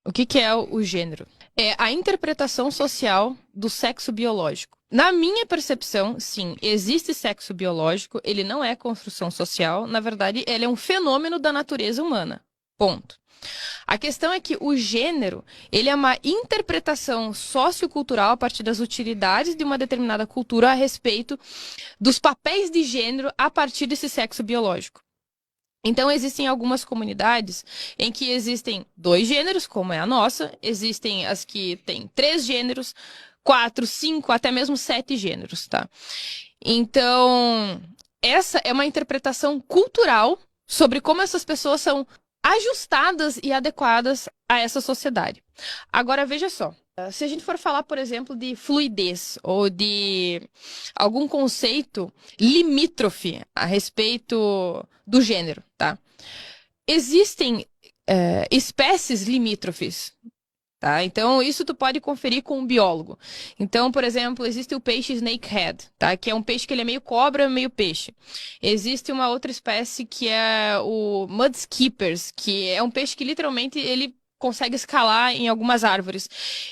O que que é o gênero? É a interpretação social do sexo biológico. Na minha percepção, sim, existe sexo biológico, ele não é construção social, na verdade, ele é um fenômeno da natureza humana. Ponto. A questão é que o gênero, ele é uma interpretação sociocultural a partir das utilidades de uma determinada cultura a respeito dos papéis de gênero a partir desse sexo biológico. Então, existem algumas comunidades em que existem 2 gêneros, como é a nossa, existem as que têm 3 gêneros, 4, 5, até mesmo 7 gêneros, tá? Então, essa é uma interpretação cultural sobre como essas pessoas são ajustadas e adequadas a essa sociedade. Agora, veja só. Se a gente for falar, por exemplo, de fluidez ou de algum conceito limítrofe a respeito do gênero, tá? Existem espécies limítrofes, tá? Então, isso tu pode conferir com um biólogo. Então, por exemplo, existe o peixe snakehead, tá? Que é um peixe que ele é meio cobra, meio peixe. Existe uma outra espécie que é o mudskippers, que é um peixe que literalmente ele consegue escalar em algumas árvores.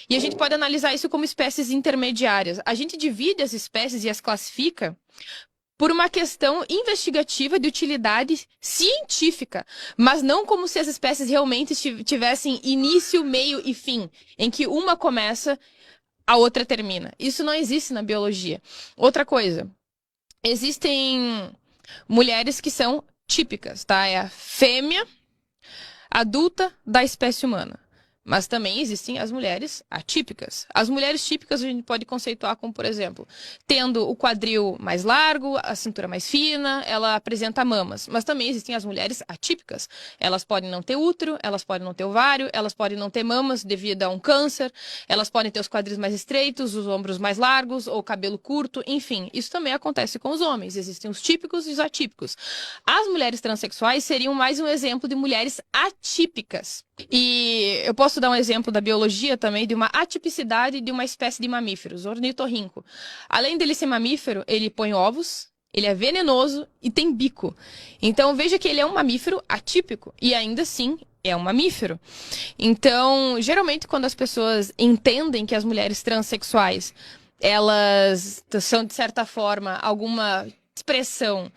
E a gente pode analisar isso como espécies intermediárias. A gente divide as espécies e as classifica por uma questão investigativa de utilidade científica, mas não como se as espécies realmente tivessem início, meio e fim, em que uma começa, a outra termina. Isso não existe na biologia. Outra coisa, existem mulheres que são típicas, tá? É a fêmea adulta da espécie humana. Mas também existem as mulheres atípicas. As mulheres típicas a gente pode conceituar como, por exemplo, tendo o quadril mais largo, a cintura mais fina, ela apresenta mamas. Mas também existem as mulheres atípicas. Elas podem não ter útero, elas podem não ter ovário, elas podem não ter mamas devido a um câncer, elas podem ter os quadris mais estreitos, os ombros mais largos, ou cabelo curto, enfim. Isso também acontece com os homens. Existem os típicos e os atípicos. As mulheres transexuais seriam mais um exemplo de mulheres atípicas. E eu posso dar um exemplo da biologia também, de uma atipicidade de uma espécie de mamíferos, ornitorrinco. Além dele ser mamífero, ele põe ovos, ele é venenoso e tem bico. Então veja que ele é um mamífero atípico e ainda assim é um mamífero. Então, geralmente quando as pessoas entendem que as mulheres transexuais, elas são de certa forma alguma expressão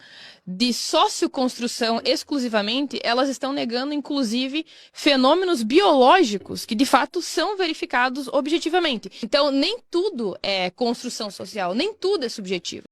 de socioconstrução exclusivamente, elas estão negando, inclusive, fenômenos biológicos que, de fato, são verificados objetivamente. Então, nem tudo é construção social, nem tudo é subjetivo.